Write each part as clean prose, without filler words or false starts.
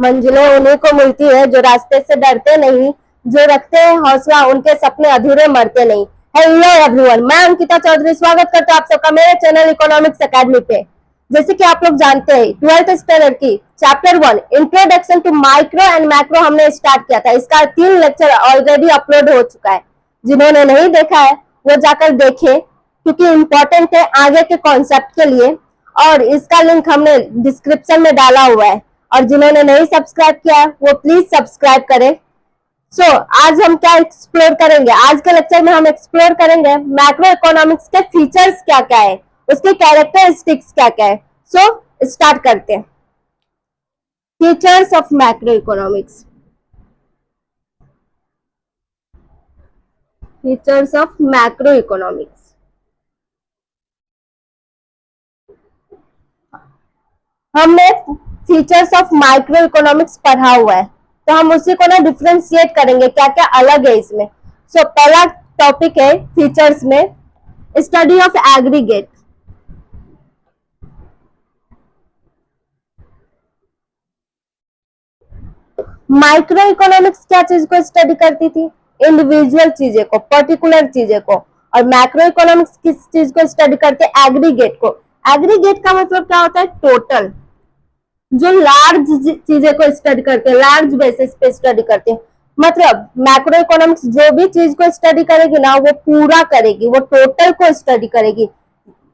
मंजिलें उन्हीं को मिलती है जो रास्ते से डरते नहीं, जो रखते हैं हौसला, उनके सपने अधूरे मरते नहीं। हेलो एवरीवन, मैं अंकिता चौधरी स्वागत करता हूँ आप सबका मेरे चैनल इकोनॉमिक्स एकेडमी पे। जैसे कि आप लोग जानते हैं 12th स्टैंडर्ड की chapter 1 introduction to micro and macro हमने स्टार्ट किया था। इसका 3 लेक्चर ऑलरेडी अपलोड हो चुका है। जिन्होंने नहीं देखा है वो जाकर देखें, क्योंकि इम्पोर्टेंट है आगे के कॉन्सेप्ट के लिए, और इसका लिंक हमने डिस्क्रिप्शन में डाला हुआ है। और जिन्होंने नहीं सब्सक्राइब किया है वो प्लीज सब्सक्राइब करें। आज हम क्या एक्सप्लोर करेंगे? आज के लेक्चर में हम एक्सप्लोर करेंगे मैक्रो इकोनॉमिक्स के फीचर्स क्या क्या है, उसके कैरेक्टरिस्टिक्स क्या क्या है। स्टार्ट करते हैं। Features of macro economics. Features of macro economics. हमने फीचर्स ऑफ माइक्रो इकोनॉमिक्स पढ़ा हुआ है, तो हम उसी को ना डिफ्रेंशिएट करेंगे, क्या क्या अलग है इसमें। पहला टॉपिक है फीचर्स में study of aggregate. Micro economics क्या चीज को स्टडी करती थी? इंडिविजुअल चीजें को, पर्टिकुलर चीजें को। और मैक्रो इकोनॉमिक्स किस चीज को स्टडी करते हैं? एग्रीगेट को। एग्रीगेट का मतलब क्या होता है? टोटल। जो लार्ज चीजें को स्टडी करते हैं, लार्ज बेसिस पे स्टडी करते हैं। मतलब मैक्रो इकोनॉमिक्स जो भी चीज को स्टडी करेगी ना वो पूरा करेगी, वो टोटल को स्टडी करेगी।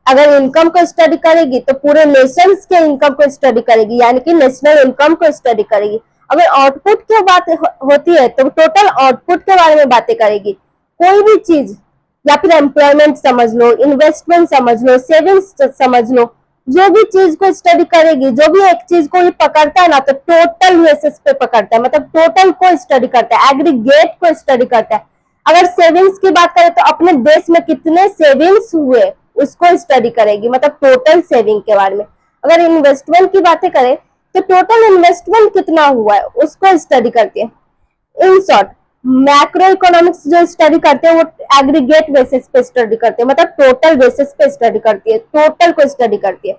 अगर इनकम को स्टडी करेगी तो पूरे नेशंस के इनकम को स्टडी करेगी, यानी कि नेशनल इनकम को स्टडी करेगी। अगर आउटपुट की बात होती है तो टोटल आउटपुट के बारे में बातें करेगी। कोई भी चीज, या फिर एम्प्लॉयमेंट समझ लो, इन्वेस्टमेंट समझ लो, सेविंग्स समझ लो, जो भी चीज को स्टडी करेगी, जो भी एक चीज को ये पकड़ता है ना तो टोटल बेसिस पे पकड़ता है, मतलब टोटल को स्टडी करता है, एग्रीगेट को स्टडी करता है। अगर सेविंग्स की बात करें तो अपने देश में कितने सेविंग्स हुए उसको स्टडी करेगी, मतलब टोटल सेविंग के बारे में। अगर इन्वेस्टमेंट की बातें करें तो टोटल इन्वेस्टमेंट कितना हुआ है उसको स्टडी करती है। इन शॉर्ट मैक्रो इकोनॉमिक्स जो स्टडी करते हैं वो एग्रीगेट बेसिस पे स्टडी करते हैं, मतलब टोटल बेसिस पे स्टडी करती है, टोटल को स्टडी करती है।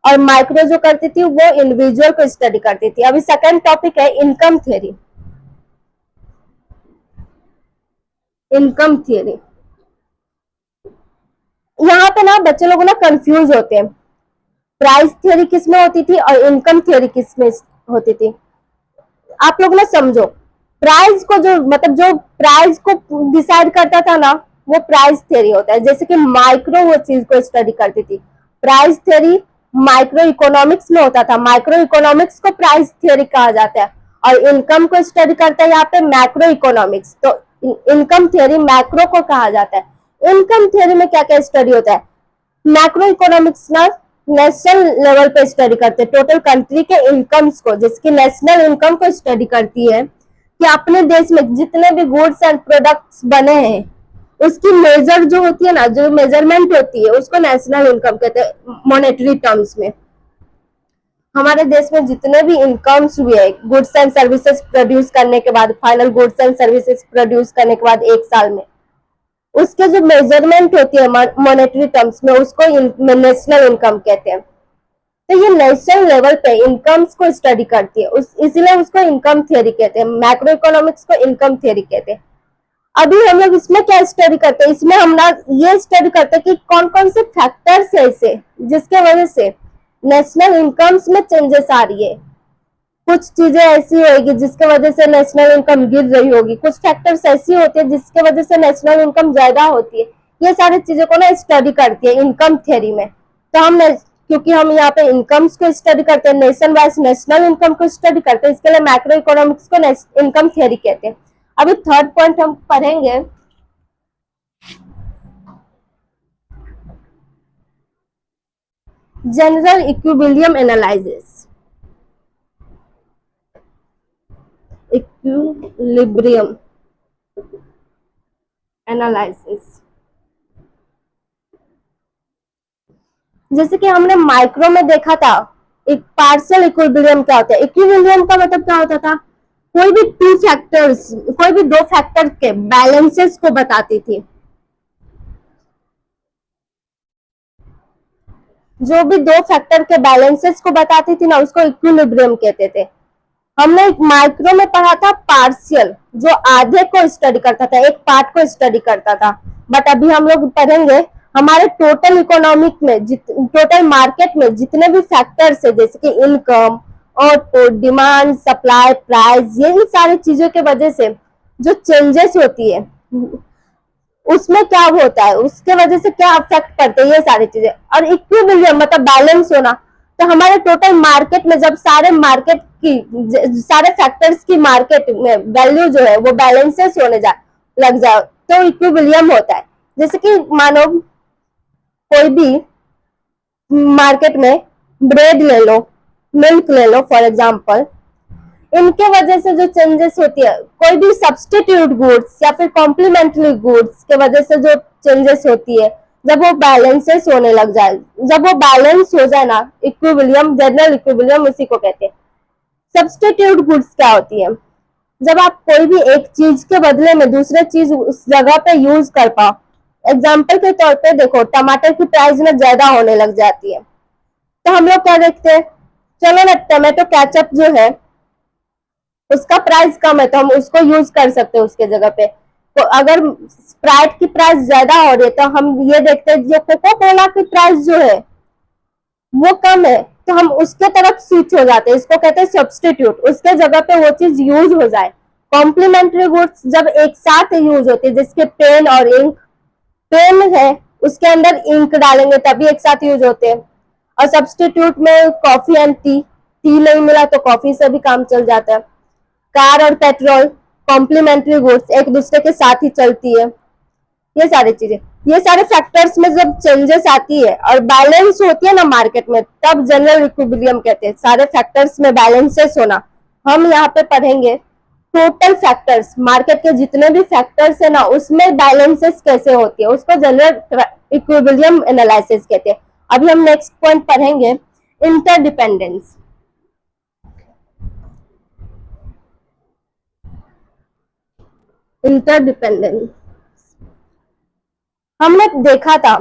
और माइक्रो जो करती थी वो इंडिविजुअल को स्टडी करती थी। अभी सेकंड टॉपिक है इनकम थियरी। इनकम थियरी, यहाँ पे ना बच्चे लोग ना कंफ्यूज होते हैं, प्राइस थियरी किसमें होती थी और इनकम थियरी किसमें होती थी। आप लोग ना समझो, प्राइस को जो मतलब जो प्राइस को डिसाइड करता था ना वो प्राइस थियरी होता है। जैसे कि माइक्रो वो चीज को स्टडी करती थी, प्राइस थियरी माइक्रो इकोनॉमिक्स में होता था, माइक्रो इकोनॉमिक्स को प्राइस थियरी कहा जाता है। और इनकम को स्टडी करता है यहाँ पे मैक्रो इकोनॉमिक्स, तो इनकम थियरी मैक्रो को कहा जाता है। इनकम थियरी में क्या क्या स्टडी होता है? मैक्रो इकोनॉमिक्स ना नेशनल लेवल पे स्टडी करते हैं, टोटल कंट्री के इनकम्स को, जिसकी नेशनल इनकम को स्टडी करती है कि अपने देश में जितने भी गुड्स एंड प्रोडक्ट्स बने हैं उसकी मेजर जो होती है ना, जो मेजरमेंट होती है उसको नेशनल इनकम कहते हैं मॉनेटरी टर्म्स में। हमारे देश में जितने भी इनकम्स हुए गुड्स एंड सर्विसेज प्रोड्यूस करने के बाद, final goods and services produce करने के बाद एक साल में, उसके जो मेजरमेंट होती है मॉनेटरी टर्म्स में उसको नेशनल इनकम कहते हैं। तो ये नेशनल लेवल पे इनकम्स को स्टडी करती है, इसीलिए उसको इनकम थियरी कहते हैं। मैक्रो इकोनॉमिक्स को इनकम थियरी कहते हैं। अभी हम लोग इसमें क्या स्टडी करते हैं? इसमें हम लोग ये स्टडी करते हैं कि कौन कौन से फैक्टर्स है ऐसे जिसके वजह से नेशनल इनकम्स में चेंजेस आ रही है। कुछ चीजें ऐसी होगी जिसके वजह से नेशनल इनकम गिर रही होगी, कुछ फैक्टर्स ऐसी होती है जिसके वजह से नेशनल इनकम ज्यादा होती है। ये सारी चीजों को ना स्टडी करती है इनकम थियरी में। तो हम क्योंकि हम यहाँ पे इनकम्स को स्टडी करते हैं, नेशन वाइज नेशनल इनकम को स्टडी करते हैं, इसके लिए मैक्रो इकोनॉमिक्स को इनकम थियरी कहते हैं। अभी थर्ड पॉइंट हम पढ़ेंगे general equilibrium analysis. Equilibrium analysis, जैसे कि हमने माइक्रो में देखा था एक पार्शियल इक्विलिब्रियम क्या होता है। इक्विलिब्रियम का मतलब क्या होता था? कोई भी टू फैक्टर्स, कोई भी दो फैक्टर के बैलेंसेस को बताती थी। जो भी दो फैक्टर के बैलेंसेस को बताती थी ना उसको इक्विलिब्रियम कहते थे। हमने माइक्रो में पढ़ा था पार्शियल, जो आधे को स्टडी करता था, एक पार्ट को स्टडी करता था। बट अभी हम लोग पढ़ेंगे हमारे टोटल इकोनॉमिक में, टोटल मार्केट में जितने भी फैक्टर्स है, जैसे कि income, output, demand, supply, price, ये इन सारी चीजों के वजह से जो चेंजेस होती है उसमें क्या होता है, उसके वजह से क्या अफेक्ट करते हैं ये सारी चीजें। और इक्विलिब्रियम मतलब बैलेंस होना, तो हमारे टोटल मार्केट में जब सारे मार्केट की, सारे फैक्टर्स की मार्केट में वैल्यू जो है वो बैलेंसेस होने लग जाए तो इक्विलिब्रियम होता है। जैसे कि मानो कोई भी मार्केट में ब्रेड ले लो, मिल्क ले लो फॉर एग्जांपल, इनके वजह से जो चेंजेस होती है, कोई भी सब्सटीट्यूट गुड्स या फिर कॉम्प्लीमेंट्री गुड्स के वजह से जो चेंजेस होती है, जब वो बैलेंसेस होने लग जाए, जब वो बैलेंस हो जाए ना, इक्विलिब्रियम, जनरल इक्विलिब्रियम उसी को कहते हैं। सब्सटीट्यूट गुड्स क्या होती है, जब आप कोई भी एक चीज के बदले में दूसरे चीज उस जगह पे यूज कर पाओ। एग्जाम्पल के तौर पे देखो, टमाटर की प्राइस ना ज्यादा होने लग जाती है, तो हम लोग क्या देखते हैं, चलो ना टमाटो केचप जो है उसका प्राइस कम है तो हम उसको यूज कर सकते हैं उसके जगह पे। तो अगर स्प्राइट की प्राइस ज्यादा हो रही है तो हम ये देखते हैं जो कोको कोला की प्राइस जो है वो कम है तो हम उसके तरफ स्विच हो जाते हैं, इसको कहते हैं सब्सटीट्यूट, उसके जगह पे वो चीज यूज हो जाए। कॉम्प्लीमेंट्री गुड्स जब एक साथ यूज होती है, जिसके पेन और इंक, पेन है उसके अंदर इंक डालेंगे तभी एक साथ यूज होते हैं। और सब्सटीट्यूट में कॉफी एंड टी, टी नहीं मिला तो कॉफी से भी काम चल जाता है। कार और पेट्रोल कॉम्प्लीमेंट्री गुड्स, एक दूसरे के साथ ही चलती है। ये सारी चीजें, ये सारे फैक्टर्स में जब चेंजेस आती है और बैलेंस होती है ना मार्केट में, तब जनरल इक्विलिब्रियम कहते हैं। सारे फैक्टर्स में बैलेंसेस होना, हम यहाँ पे पढ़ेंगे टोटल फैक्टर्स, मार्केट के जितने भी फैक्टर्स है ना उसमें बैलेंसेस कैसे होती है, उसको जनरल इक्विलिब्रियम एनालिसिस कहते हैं। अभी हम नेक्स्ट पॉइंट पढ़ेंगे इंटरडिपेंडेंस। इंटरडिपेंडेंस हमने देखा था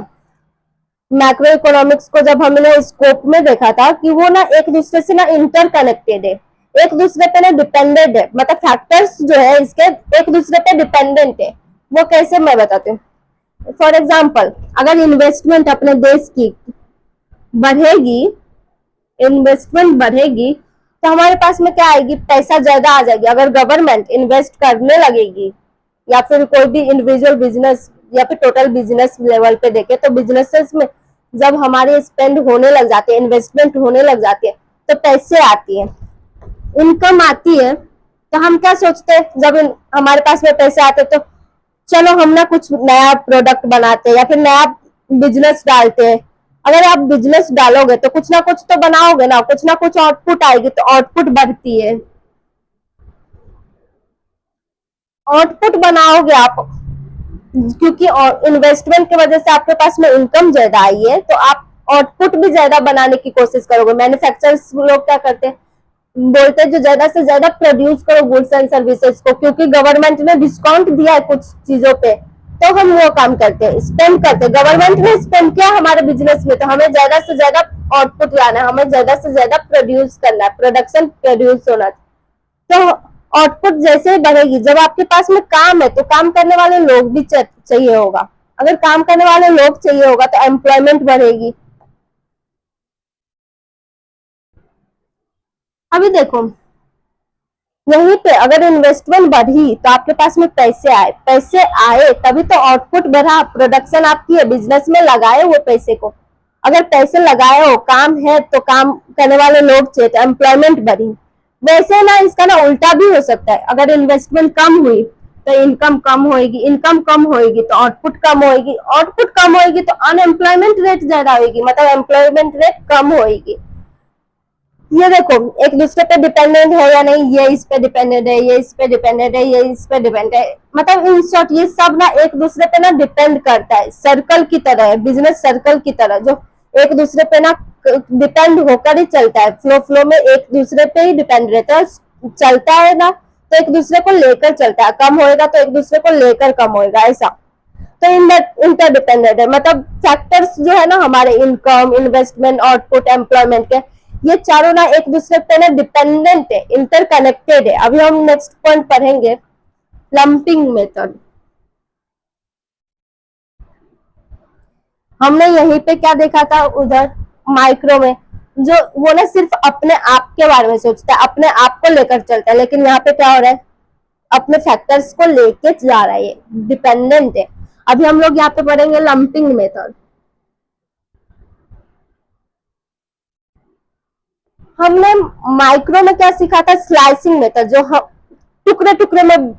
मैक्रो इकोनॉमिक्स को, जब हमने स्कोप में देखा था कि वो ना एक दूसरे से ना इंटरकनेक्टेड है, एक दूसरे पे ना डिपेंडेंट है, मतलब फैक्टर्स जो है इसके एक दूसरे पे डिपेंडेंट है। वो कैसे, मैं बताती हूँ। फॉर एग्जाम्पल, अगर इन्वेस्टमेंट अपने देश की बढ़ेगी, इन्वेस्टमेंट बढ़ेगी तो हमारे पास में क्या आएगी, पैसा ज्यादा आ जाएगी। अगर गवर्नमेंट इन्वेस्ट करने लगेगी या फिर कोई भी इंडिविजुअल बिजनेस या फिर टोटल बिजनेस लेवल पे देखे तो बिजनेसेस में जब हमारे स्पेंड होने लग जाते हैं, इन्वेस्टमेंट होने लग जाती है तो पैसे आती है, इनकम आती है। तो हम क्या सोचते हैं, जब हमारे पास में पैसे आते तो चलो हम ना कुछ नया प्रोडक्ट बनाते हैं या फिर नया बिजनेस डालते हैं। अगर आप बिजनेस डालोगे तो कुछ ना कुछ तो बनाओगे ना, कुछ ना कुछ आउटपुट आएगी, तो आउटपुट बढ़ती है, आउटपुट बनाओगे आप, क्योंकि इन्वेस्टमेंट की वजह से आपके पास में इनकम ज्यादा आई है तो आप आउटपुट भी ज्यादा बनाने की कोशिश करोगे। मैन्युफैक्चरर्स लोग क्या करते हैं, बोलते हैं जो ज्यादा से ज्यादा प्रोड्यूस करो गुड्स एंड सर्विसेज को, क्योंकि गवर्नमेंट ने डिस्काउंट दिया है कुछ चीजों पे, तो हम वो काम करते हैं, स्पेंड करते हैं। गवर्नमेंट ने स्पेंड किया हमारे बिजनेस में तो हमें ज्यादा से ज्यादा आउटपुट लाना है, हमें ज्यादा से ज्यादा प्रोड्यूस करना है, प्रोडक्शन प्रोड्यूस होना है। तो आउटपुट जैसे बढ़ेगी, जब आपके पास में काम है तो काम करने वाले लोग भी चाहिए होगा, अगर काम करने वाले लोग चाहिए होगा तो एम्प्लॉयमेंट बढ़ेगी। अभी देखो यहीं पे अगर इन्वेस्टमेंट बढ़ी तो आपके पास में पैसे आए, पैसे आए तभी तो आउटपुट बढ़ा, प्रोडक्शन आपकी है, बिजनेस में लगाए वो पैसे को, अगर पैसे लगाए हो, काम है तो काम करने वाले लोग चाहिए तो एम्प्लॉयमेंट बढ़ी। वैसे ना इसका ना उल्टा भी हो सकता है, अगर इन्वेस्टमेंट कम हुई तो इनकम कम होगी, इनकम कम होगी तो आउटपुट कम होगी, आउटपुट कम होगी तो अनएम्प्लॉयमेंट रेट ज्यादा होगी, मतलब एम्प्लॉयमेंट रेट कम होगी। ये देखो एक दूसरे पे डिपेंडेंट है या नहीं, ये इस पे डिपेंडेंट है, ये इस पे डिपेंडेंट है, ये इस पे डिपेंडेंट है, मतलब इन शॉर्ट ये सब ना एक दूसरे पे ना डिपेंड करता है, सर्कल की तरह है, बिजनेस सर्कल की तरह जो एक दूसरे पे ना डिपेंड होकर ही चलता है, फ्लो फ्लो में एक दूसरे पे ही डिपेंड रहता है, चलता है ना तो एक दूसरे को लेकर चलता है, कम होएगा तो एक दूसरे को लेकर कम होएगा, ऐसा। तो इंटरडिपेंडेंट है, मतलब फैक्टर्स जो है ना हमारे इनकम, इन्वेस्टमेंट, आउटपुट, एम्प्लॉयमेंट के, ये चारों ना एक दूसरे पे ना डिपेंडेंट है, इंटरकनेक्टेड है। अभी हम नेक्स्ट पॉइंट पढ़ेंगे, लंपिंग मेथड। हमने यहीं पे क्या देखा था, उधर माइक्रो में जो वो ना सिर्फ अपने आप के बारे में सोचता है, अपने आप को लेकर चलता है, लेकिन यहाँ पे क्या हो रहा है, अपने फैक्टर्स को लेके जा रहा है, ये डिपेंडेंट है। अभी हम लोग यहाँ पे पढ़ेंगे लंपिंग मेथड। हमने माइक्रो में क्या सीखा था, स्लाइसिंग मेथड, जो हम टुकड़े टुकड़े में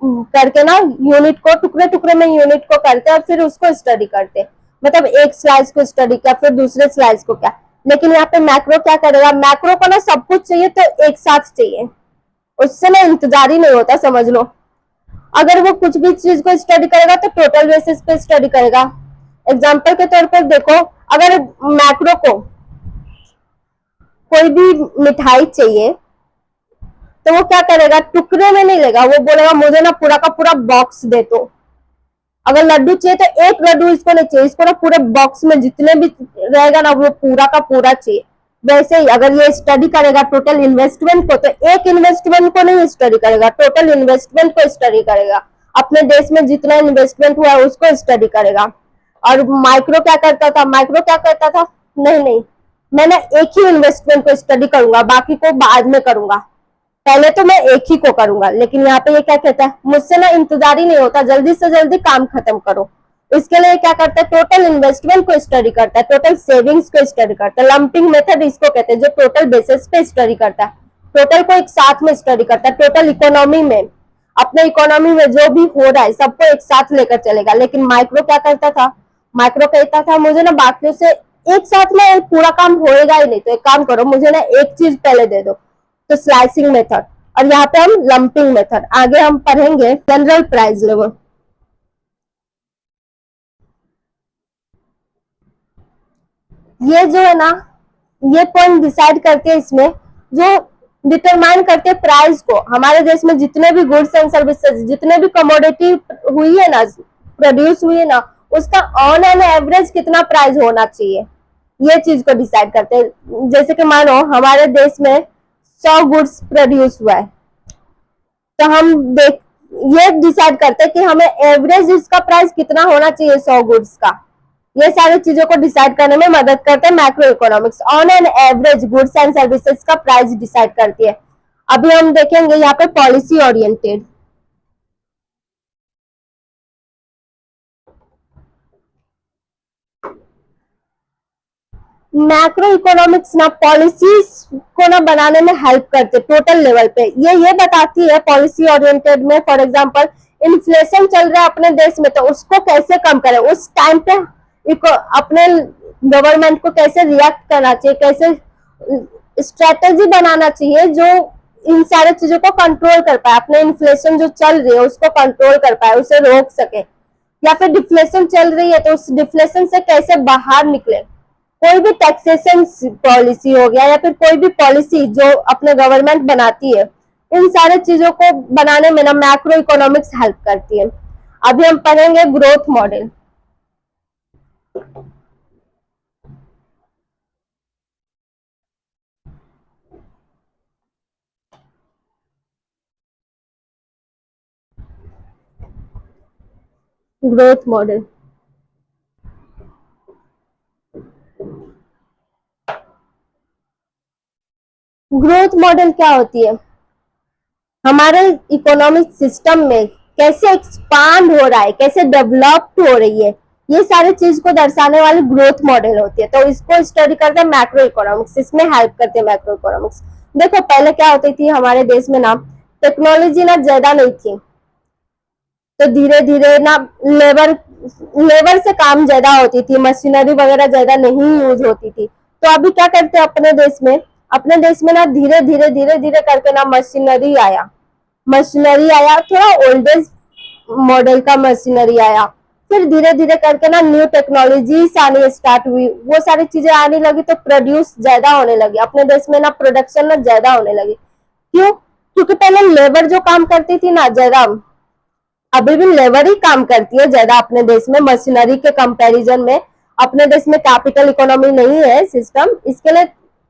करके ना यूनिट को टुकड़े टुकड़े में यूनिट को करते हैं और फिर उसको स्टडी करते हैं, मतलब एक स्लाइस को स्टडी किया फिर दूसरे स्लाइस को क्या। लेकिन यहाँ पे मैक्रो क्या करेगा, मैक्रो को ना सब कुछ चाहिए तो एक साथ चाहिए, उससे ना इंतजार ही नहीं होता, समझ लो। अगर वो कुछ भी चीज को स्टडी करेगा तो टोटल बेसिस पे स्टडी करेगा। एग्जाम्पल के तौर पर देखो, अगर मैक्रो को कोई भी मिठाई चाहिए तो वो क्या करेगा, टुकड़े में नहीं लेगा, वो बोलेगा मुझे ना पूरा का पूरा बॉक्स दे दो। अगर लड्डू चाहिए तो एक लड्डू इसको नहीं चाहिए, इसको ना पूरे बॉक्स में जितने भी रहेगा ना वो पूरा का पूरा चाहिए। वैसे ही अगर ये स्टडी करेगा टोटल इन्वेस्टमेंट को, तो एक इन्वेस्टमेंट को नहीं स्टडी करेगा, टोटल इन्वेस्टमेंट को स्टडी करेगा, अपने देश में जितना इन्वेस्टमेंट हुआ है उसको स्टडी करेगा। और माइक्रो क्या करता था, माइक्रो क्या करता था, नहीं नहीं मैं ना एक ही इन्वेस्टमेंट को स्टडी करूंगा, बाकी को बाद में करूंगा, पहले तो मैं एक ही को करूंगा। लेकिन यहाँ पे ये क्या कहता है, मुझसे ना इंतजार ही नहीं होता, जल्दी से जल्दी काम खत्म करो। इसके लिए क्या करता है, टोटल इन्वेस्टमेंट को स्टडी करता है, टोटल सेविंग्स को स्टडी करता है। लंपिंग मेथड इसको कहते हैं, जो टोटल बेसिस पे स्टडी करता है, टोटल को एक साथ में स्टडी करता है, टोटल इकोनॉमी में, अपने इकोनॉमी में जो भी हो रहा है सबको एक साथ लेकर चलेगा। लेकिन माइक्रो क्या करता था, माइक्रो कहता था मुझे ना बाकियों से एक साथ में पूरा काम होएगा ही नहीं, तो एक काम करो मुझे ना एक चीज पहले दे दो, तो स्लाइसिंग मेथड। और यहाँ पे हम लंपिंग मेथड, आगे हम पढ़ेंगे जनरल प्राइस लेवल। ये जो है ना, ये पॉइंट डिसाइड करते हैं इसमें, जो डिटरमाइन करते हैं प्राइस को। हमारे देश में जितने भी गुड्स एंड सर्विसेज, जितने भी कमोडिटी हुई है ना, प्रोड्यूस हुई है ना, उसका ऑन एन एवरेज कितना प्राइस होना चाहिए, ये चीज को डिसाइड करते हैं। जैसे कि मानो हमारे देश में 100 गुड्स प्रोड्यूस हुआ है, तो हम देख ये डिसाइड करते हैं कि हमें एवरेज इसका प्राइस कितना होना चाहिए 100 गुड्स का। ये सारी चीजों को डिसाइड करने में मदद करते हैं macro economics. On an average goods and services का प्राइस डिसाइड करती है। अभी हम देखेंगे यहाँ पे पॉलिसी ओरिएंटेड। मैक्रो इकोनॉमिक्स ना पॉलिसीज को ना बनाने में हेल्प करते टोटल लेवल पे। ये बताती है पॉलिसी ओरिएंटेड में, फॉर एग्जांपल इन्फ्लेशन चल रहा है अपने देश में, तो उसको कैसे कम करें, उस टाइम पे अपने गवर्नमेंट को कैसे रिएक्ट करना चाहिए, कैसे स्ट्रेटेजी बनाना चाहिए जो इन सारे चीजों को कंट्रोल कर पाए, अपने इन्फ्लेशन जो चल रही है उसको कंट्रोल कर पाए, उसे रोक सके। या फिर डिफ्लेशन चल रही है तो उस डिफ्लेशन से कैसे बाहर निकले। कोई भी टैक्सेशन पॉलिसी हो गया या फिर कोई भी पॉलिसी जो अपने गवर्नमेंट बनाती है, इन सारे चीजों को बनाने में ना मैक्रो इकोनॉमिक्स हेल्प करती है। अभी हम पढ़ेंगे growth model. Growth model growth model क्या होती है, हमारे इकोनॉमिक सिस्टम में कैसे एक्सपांड हो रहा है, कैसे डेवलप हो रही है, ये सारी चीज को दर्शाने वाली ग्रोथ मॉडल होती है। तो इसको स्टडी करते हैं मैक्रो इकोनॉमिक्स, इसमें हेल्प करते हैं मैक्रो इकोनॉमिक्स। देखो पहले क्या होती थी हमारे देश में ना, टेक्नोलॉजी ना ज्यादा नहीं थी, तो धीरे धीरे ना लेबर से काम ज्यादा होती थी, मशीनरी वगैरह ज्यादा नहीं यूज होती थी। तो अभी क्या करते हैं अपने देश में ना धीरे धीरे धीरे धीरे करके ना मशीनरी आया, थोड़ा ओल्डेज मॉडल का मशीनरी आया, फिर धीरे धीरे करके ना न्यू टेक्नोलॉजीज आनी स्टार्ट हुई, वो सारी चीजें आने लगी तो प्रोड्यूस ज्यादा होने लगी अपने देश में ना, प्रोडक्शन ना ज्यादा होने लगी। क्यों? क्योंकि पहले लेबर जो काम करती थी ना ज्यादा, अभी भी लेबर ही काम करती है ज्यादा अपने देश में मशीनरी के कंपैरिजन में। अपने देश में कैपिटल इकोनॉमी नहीं है सिस्टम, इसके लिए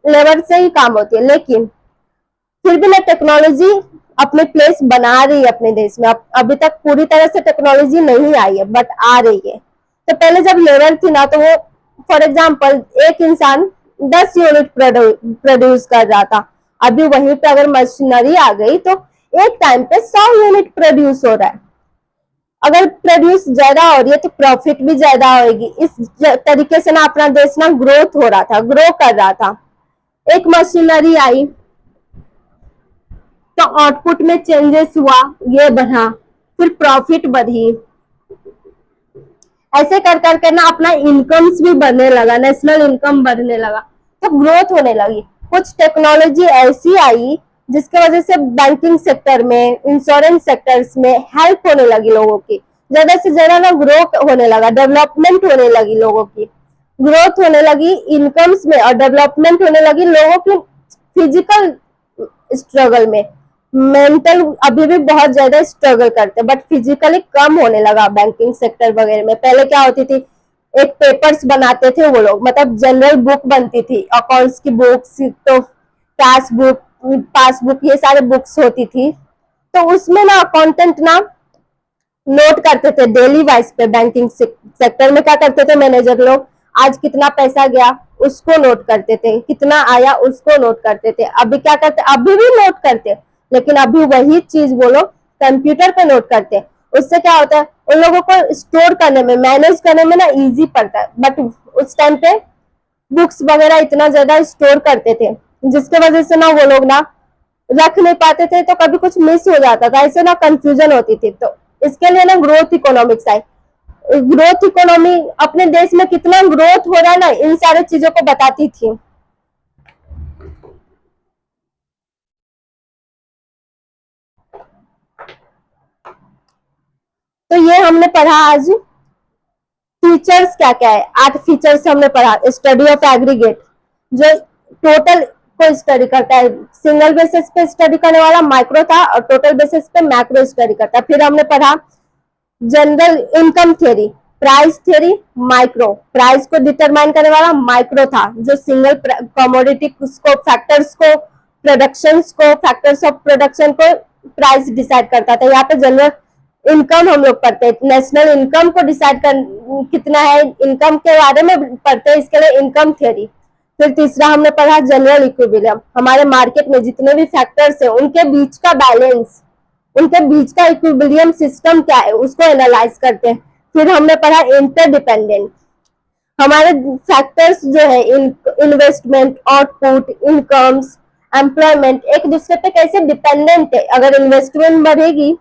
लेबर से ही काम होती है, लेकिन फिर भी ना टेक्नोलॉजी अपने प्लेस बना रही है अपने देश में। अभी तक पूरी तरह से टेक्नोलॉजी नहीं आई है, बट आ रही है। तो पहले जब लेबर थी ना, तो वो फॉर एग्जाम्पल एक इंसान 10 यूनिट प्रोड्यूस कर रहा था। अभी वहीं पे अगर मशीनरी आ गई तो एक टाइम पे 100 यूनिट प्रोड्यूस हो रहा है। अगर प्रोड्यूस ज्यादा हो रही है तो प्रॉफिट भी ज्यादा होगी। इस तरीके से ना अपना देश ना ग्रोथ हो रहा था, ग्रो कर रहा था। एक मशीनरी आई तो आउटपुट में चेंजेस हुआ, ये बढ़ा, फिर प्रॉफिट बढ़ी। ऐसे कर करके ना अपना इनकम्स भी बढ़ने लगा, नेशनल इनकम बढ़ने लगा, तो ग्रोथ होने लगी। कुछ टेक्नोलॉजी ऐसी आई जिसके वजह से बैंकिंग सेक्टर में, इंश्योरेंस सेक्टर्स में हेल्प होने लगी लोगों की। ज्यादा से ज्यादा ना ग्रो होने लगा, डेवलपमेंट होने लगी, लोगों की ग्रोथ होने लगी इनकम्स में, और डेवलपमेंट होने लगी लोगों की फिजिकल स्ट्रगल में। मेंटल अभी भी बहुत ज्यादा स्ट्रगल करते, बट फिजिकली कम होने लगा बैंकिंग सेक्टर वगैरह में। पहले क्या होती थी, एक पेपर्स बनाते थे वो लोग, मतलब जनरल बुक बनती थी, अकाउंट्स की बुक्स, तो कैश बुक, पासबुक, ये सारे बुक्स होती थी। तो उसमें ना अकाउंटेंट ना नोट करते थे डेली वाइज पे। बैंकिंग सेक्टर में क्या करते थे मैनेजर लोग, आज कितना पैसा गया उसको नोट करते थे, कितना आया उसको नोट करते थे। अभी क्या करते, अभी भी नोट करते, लेकिन अभी वही चीज वो लोग कंप्यूटर पे नोट करते। उससे क्या होता है, उन लोगों को स्टोर करने में, मैनेज करने में ना इजी पड़ता है। बट उस टाइम पे बुक्स वगैरह इतना ज्यादा स्टोर करते थे, जिसके वजह से ना वो लोग ना रख नहीं पाते थे, तो कभी कुछ मिस हो जाता था, ऐसे ना कंफ्यूजन होती थी। तो इसके लिए ना ग्रोथ इकोनॉमिक्स आई। ग्रोथ इकोनॉमी अपने देश में कितना ग्रोथ हो रहा है ना, इन सारे चीजों को बताती थी। तो ये हमने पढ़ा आज। फीचर्स क्या क्या है, 8 फीचर्स हमने पढ़ा। स्टडी ऑफ एग्रीगेट, जो टोटल को स्टडी करता है। सिंगल बेसिस पे स्टडी करने वाला माइक्रो था, और टोटल बेसिस पे मैक्रो स्टडी करता है। फिर हमने पढ़ा general income theory, price theory, micro. Price को डिटरमाइन करने वाला माइक्रो था, जो सिंगल कमोडिटी को, फैक्टर्स को, प्रोडक्शंस को, फैक्टर्स ऑफ प्रोडक्शन को प्राइस डिसाइड करता था। यहाँ पे जनरल इनकम हम लोग पढ़ते हैं, नेशनल इनकम को डिसाइड कर कितना है, इनकम के बारे में पढ़ते हैं, इसके लिए इनकम थ्योरी। फिर तीसरा हमने पढ़ा जनरल इक्विलिब्रियम, हमारे मार्केट में जितने भी फैक्टर्स हैं उनके बीच का बैलेंस, उनके बीच का इक्विलिब्रियम सिस्टम क्या है उसको एनालाइज करते हैं। फिर हमने पढ़ा इंटरडिपेंडेंट, हमारे फैक्टर्स जो है, इन्वेस्टमेंट, आउटपुट, इनकम्स, एम्प्लॉयमेंट, एक दूसरे पे कैसे डिपेंडेंट है। अगर इन्वेस्टमेंट बढ़ेगी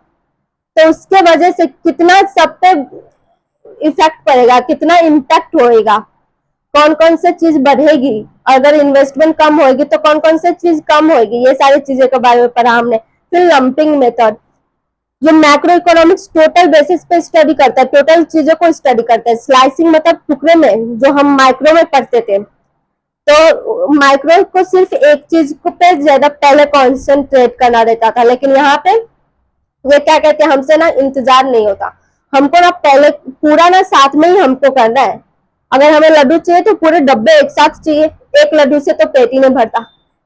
तो उसके वजह से कितना सब पे इफेक्ट पड़ेगा, कितना इम्पैक्ट होएगा, कौन कौन से चीज बढ़ेगी। अगर इन्वेस्टमेंट कम होगी तो कौन कौन से चीज कम होगी, ये सारी चीजों के बारे में पढ़ा हमने। फिर लंपिंग मेथड, जो मैक्रो इकोनॉमिक्स टोटल बेसिस पे स्टडी करता है, टोटल चीजों को स्टडी करता है। स्लाइसिंग मतलब टुकड़े में, जो हम माइक्रो में पढ़ते थे, तो माइक्रो को सिर्फ एक चीज को पे ज्यादा पहले कॉन्सेंट्रेट करना रहता था, लेकिन यहाँ पे ये क्या कहते हैं, हमसे ना इंतजार नहीं होता, हमको ना पहले पूरा ना साथ में ही हमको करना है। अगर हमें लड्डू चाहिए तो पूरे डब्बे एक साथ चाहिए, एक लड्डू से तो पेट ही नहीं भरता।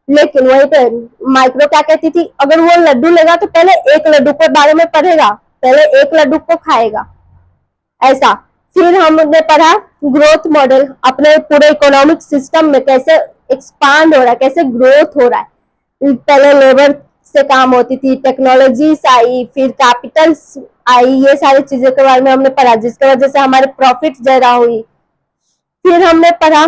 लेकिन वहीं पे माइक्रो क्या कहती थी, अगर वो लड्डू लेगा तो पहले एक लड्डू के बारे में पढ़ेगा, पहले एक लड्डू को खाएगा, ऐसा। फिर हमने पढ़ा ग्रोथ मॉडल, अपने पूरे इकोनॉमिक सिस्टम में कैसे एक्सपांड हो रहा है, कैसे ग्रोथ हो रहा है। पहले लेबर से काम होती थी, टेक्नोलॉजीज आई, फिर कैपिटल्स आई, ये सारी चीजों के बारे में हमने पढ़ा, जिसकी वजह से हमारे प्रॉफिट ज्यादा हुई। फिर हमने पढ़ा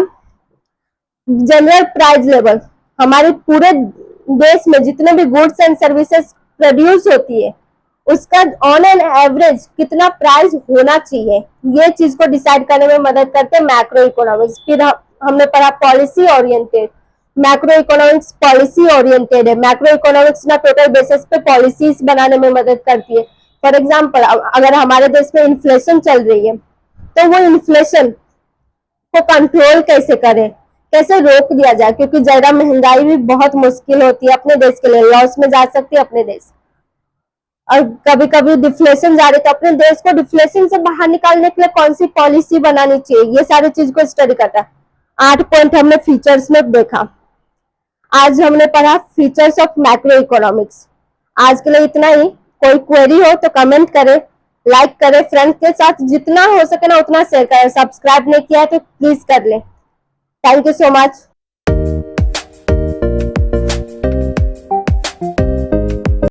जनरल प्राइस लेवल, हमारे पूरे देश में जितने भी गुड्स एंड सर्विसेज प्रोड्यूस होती है उसका ऑन एन एवरेज कितना प्राइस होना चाहिए, ये चीज को डिसाइड करने में मदद करते हैं मैक्रो इकोनॉमिक्स। फिर हमने पढ़ा policy oriented, macro economics policy oriented है। मैक्रो इकोनॉमिक्स ना टोटल बेसिस पे पॉलिसीज बनाने में मदद करती है। फॉर एग्जाम्पल, अगर हमारे देश में इन्फ्लेशन चल रही है तो वो इन्फ्लेशन को कंट्रोल कैसे करें, कैसे रोक दिया जाए, क्योंकि ज्यादा महंगाई भी बहुत मुश्किल होती है अपने देश के लिए, लॉस में जा सकती है अपने देश। और कभी कभी डिफ्लेशन जा रही, तो अपने देश को डिफ्लेशन से बाहर निकालने के लिए कौन सी पॉलिसी बनानी चाहिए, ये सारी चीज को स्टडी करता है। 8 पॉइंट हमने फीचर्स में देखा। आज हमने पढ़ा फीचर्स ऑफ मैक्रो इकोनॉमिक्स। आज के लिए इतना ही। कोई क्वेरी हो तो कमेंट करें, लाइक करें, फ्रेंड्स के साथ जितना हो सके ना उतना शेयर करें। सब्सक्राइब नहीं किया है तो प्लीज कर लें। Thank you so much.